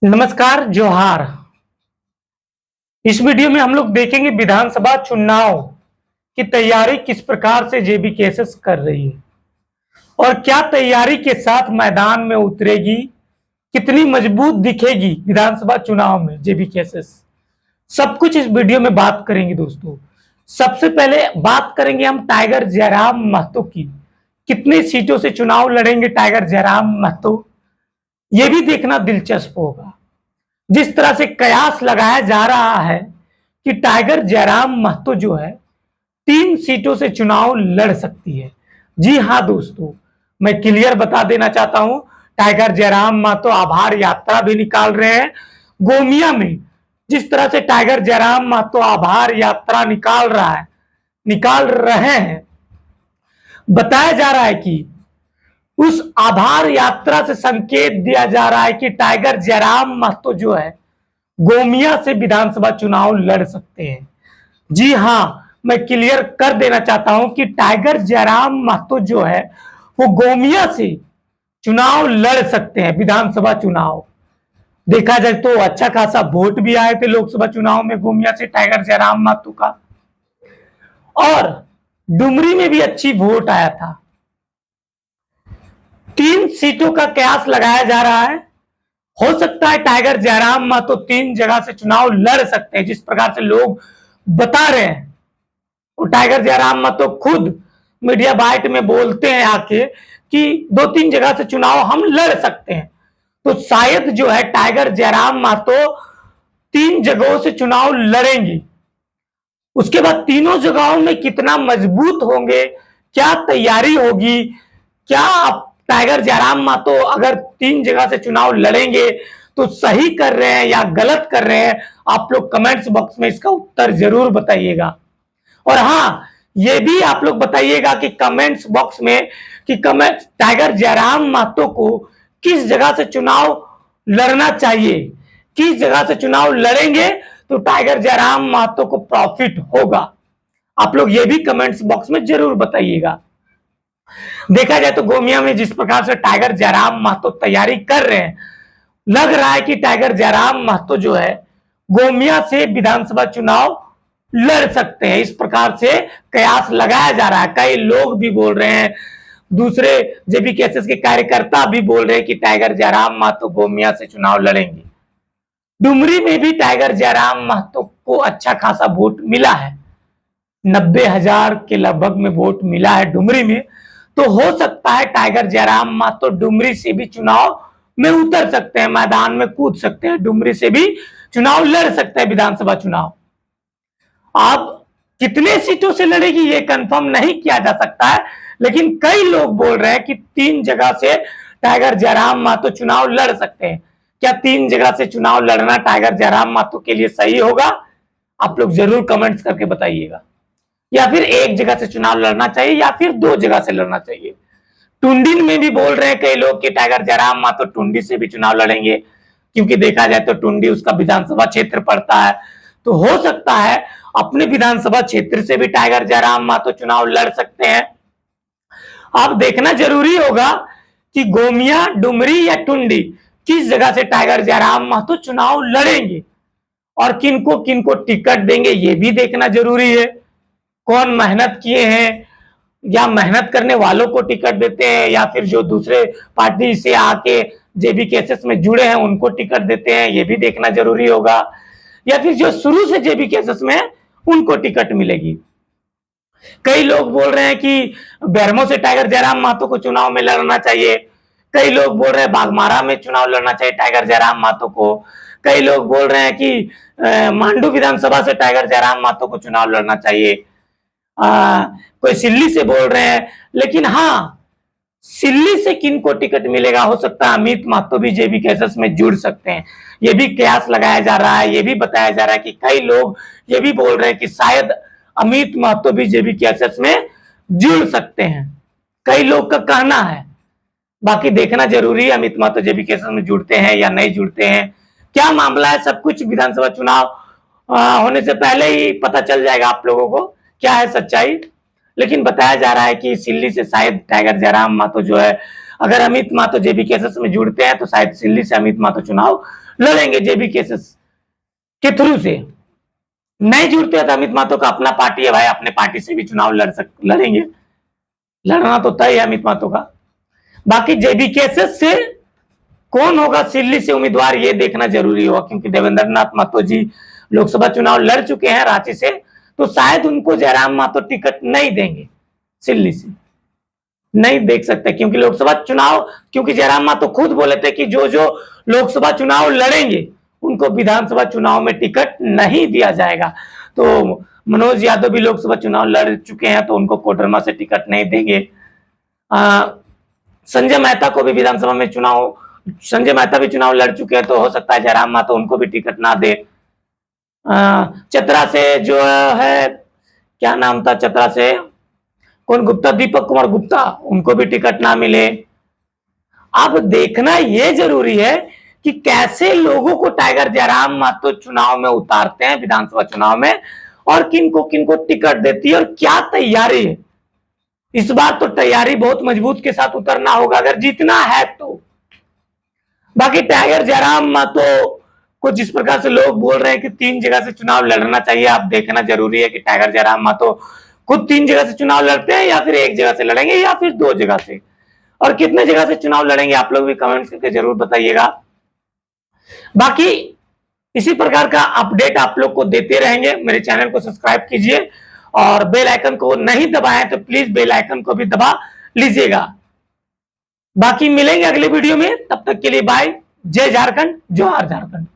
नमस्कार, जोहार। इस वीडियो में हम लोग देखेंगे विधानसभा चुनाव की तैयारी किस प्रकार से जेबी केसेस कर रही है और क्या तैयारी के साथ मैदान में उतरेगी, कितनी मजबूत दिखेगी विधानसभा चुनाव में जेबी केसेस। सब कुछ इस वीडियो में बात करेंगे दोस्तों। सबसे पहले बात करेंगे हम टाइगर जयराम महतो की। कितनी सीटों से चुनाव लड़ेंगे टाइगर जयराम महतो, यह भी देखना दिलचस्प होगा। जिस तरह से कयास लगाया जा रहा है कि टाइगर जयराम महतो जो है 3 सीटों से चुनाव लड़ सकती है। जी हां दोस्तों, मैं क्लियर बता देना चाहता हूं, टाइगर जयराम महतो आभार यात्रा भी निकाल रहे हैं गोमिया में। जिस तरह से टाइगर जयराम महतो आभार यात्रा निकाल रहे हैं, बताया जा रहा है कि उस आभार यात्रा से संकेत दिया जा रहा है कि टाइगर जयराम महतो जो है गोमिया से विधानसभा चुनाव लड़ सकते हैं। जी हां, मैं क्लियर कर देना चाहता हूं कि टाइगर जयराम महतो जो है वो गोमिया से चुनाव लड़ सकते हैं विधानसभा चुनाव। देखा जाए तो अच्छा खासा वोट भी आए थे लोकसभा चुनाव में गोमिया से टाइगर जयराम महतो का, और डुमरी में भी अच्छी वोट आया था। 3 सीटों का कयास लगाया जा रहा है। हो सकता है टाइगर जयराम महतो 3 जगह से चुनाव लड़ सकते हैं, जिस प्रकार से लोग बता रहे हैं। और टाइगर जयराम महतो खुद मीडिया बाइट में बोलते हैं आके कि 2-3 जगह से चुनाव हम लड़ सकते हैं। तो शायद जो है टाइगर जयराम महतो 3 जगहों से चुनाव लड़ेंगे। उसके बाद तीनों जगहों में कितना मजबूत होंगे, क्या तैयारी होगी, क्या टाइगर जयराम महतो अगर 3 जगह से चुनाव लड़ेंगे तो सही कर रहे हैं या गलत कर रहे हैं, आप लोग कमेंट्स बॉक्स में इसका उत्तर जरूर बताइएगा। और हां, ये भी आप लोग बताइएगा कि कमेंट्स बॉक्स में कि टाइगर जयराम महतो को किस जगह से चुनाव लड़ना चाहिए, किस जगह से चुनाव लड़ेंगे तो टाइगर जयराम महतो को प्रॉफिट होगा। आप लोग ये भी कमेंट्स बॉक्स में जरूर बताइएगा। देखा जाए तो गोमिया में जिस प्रकार से टाइगर जयराम महतो तैयारी कर रहे हैं, लग रहा है कि टाइगर जयराम महतो जो है गोमिया से विधानसभा चुनाव लड़ सकते हैं। इस प्रकार से कयास लगाया जा रहा है। कई लोग भी बोल रहे हैं, दूसरे जेबी केसेस के कार्यकर्ता भी बोल रहे हैं कि टाइगर जयराम महतो गोमिया से चुनाव लड़ेंगे। डुमरी में भी टाइगर जयराम महतो को अच्छा खासा वोट मिला है, 90,000 के लगभग में वोट मिला है डुमरी में। तो हो सकता है टाइगर जयराम महतो डुमरी से भी चुनाव में उतर सकते हैं, मैदान में कूद सकते हैं, डुमरी से भी चुनाव लड़ सकते हैं विधानसभा चुनाव। अब कितने सीटों से लड़ेगी ये कंफर्म नहीं किया जा सकता है, लेकिन कई लोग बोल रहे हैं कि 3 जगह से टाइगर जयराम महतो चुनाव लड़ सकते हैं। क्या 3 जगह से चुनाव लड़ना टाइगर जयराम महतो के लिए सही होगा? आप लोग जरूर कमेंट्स करके बताइएगा। या फिर 1 जगह से चुनाव लड़ना चाहिए या फिर 2 जगह से लड़ना चाहिए। टुंडी में भी बोल रहे हैं कई लोग कि टाइगर जयराम महतो टुंडी से भी चुनाव लड़ेंगे, क्योंकि देखा जाए तो टुंडी उसका विधानसभा क्षेत्र पड़ता है। तो हो सकता है अपने विधानसभा क्षेत्र से भी टाइगर जयराम महतो चुनाव लड़ सकते हैं। अब देखना जरूरी होगा कि गोमिया, डुमरी या टुंडी किस जगह से टाइगर जयराम महतो चुनाव लड़ेंगे और किनको किनको टिकट देंगे, ये भी देखना जरूरी है। कौन मेहनत किए हैं या मेहनत करने वालों को टिकट देते हैं, या फिर जो दूसरे पार्टी से आके जेबी केसेस में जुड़े हैं उनको टिकट देते हैं, ये भी देखना जरूरी होगा। या फिर जो शुरू से जेबी केसेस में है उनको टिकट मिलेगी। कई लोग बोल रहे हैं कि बेरमो से टाइगर जयराम महतो को चुनाव में लड़ना चाहिए। कई लोग बोल रहे हैं बाघमारा में चुनाव लड़ना चाहिए टाइगर जयराम महतो को। कई लोग बोल रहे हैं कि मांडू विधानसभा से टाइगर जयराम महतो को चुनाव लड़ना चाहिए। कोई सिल्ली से बोल रहे हैं, लेकिन हाँ, सिल्ली से किनको टिकट मिलेगा, हो सकता है अमित महतो भी जेबी केसेस में जुड़ सकते हैं। ये भी कयास लगाया जा रहा है। ये भी बताया जा रहा है कि कई लोग ये भी बोल रहे हैं कि शायद अमित महतो भी जेबी केसेस में जुड़ सकते हैं। कई लोग का कहना है, बाकी देखना जरूरी है अमित महतो जेबी केसेस में जुड़ते हैं या नहीं जुड़ते हैं, क्या मामला है। सब कुछ विधानसभा चुनाव होने से पहले ही पता चल जाएगा आप लोगों को क्या है सच्चाई। लेकिन बताया जा रहा है कि सिल्ली से शायद टाइगर जयराम महतो जो है, अगर अमित महतो जेबी केसेस में जुड़ते हैं तो शायद सिल्ली से अमित महतो चुनाव लड़ेंगे जेबी केसेस के थ्रू से। नहीं जुड़ते हैं तो अमित महतो का अपना पार्टी है भाई, अपने पार्टी से भी चुनाव लड़ेंगे, लड़ना तो तय है अमित महतो का। बाकी जेबी केसेस से कौन होगा सिल्ली से उम्मीदवार ये देखना जरूरी होगा, क्योंकि देवेंद्र नाथ महतो जी लोकसभा चुनाव लड़ चुके हैं रांची से, तो शायद उनको जयराम महतो टिकट नहीं देंगे, सिल्ली से नहीं देख सकते, क्योंकि लोकसभा चुनाव, क्योंकि जयराम महतो खुद बोले थे कि जो जो लोकसभा चुनाव लड़ेंगे उनको विधानसभा चुनाव में टिकट नहीं दिया जाएगा। तो मनोज यादव भी लोकसभा चुनाव लड़ चुके हैं तो उनको कोडरमा से टिकट नहीं देंगे। संजय मेहता को भी विधानसभा में चुनाव, संजय मेहता भी चुनाव लड़ चुके हैं तो हो सकता है जयराम महतो उनको भी टिकट ना दे। चतरा से जो है, क्या नाम था चतरा से, कौन गुप्ता, दीपक कुमार गुप्ता, उनको भी टिकट ना मिले। अब देखना यह जरूरी है कि कैसे लोगों को टाइगर जयराम महतो चुनाव में उतारते हैं, विधानसभा चुनाव में, और किनको किनको टिकट देती है और क्या तैयारी है। इस बार तो तैयारी बहुत मजबूत के साथ उतरना होगा अगर जीतना है तो। बाकी टाइगर जयराम महतो को जिस प्रकार से लोग बोल रहे हैं कि 3 जगह से चुनाव लड़ना चाहिए, आप देखना जरूरी है कि टाइगर जयराम महतो खुद 3 जगह से चुनाव लड़ते हैं या फिर 1 जगह से लड़ेंगे या फिर 2 जगह से, और कितने जगह से चुनाव लड़ेंगे आप लोग भी कमेंट्स करके जरूर बताइएगा। बाकी इसी प्रकार का अपडेट आप लोग को देते रहेंगे। मेरे चैनल को सब्सक्राइब कीजिए और बेल आइकन को नहीं दबाएं तो प्लीज बेल आइकन को भी दबा लीजिएगा। बाकी मिलेंगे अगले वीडियो में, तब तक के लिए बाय। जय झारखंड, जोहार झारखंड।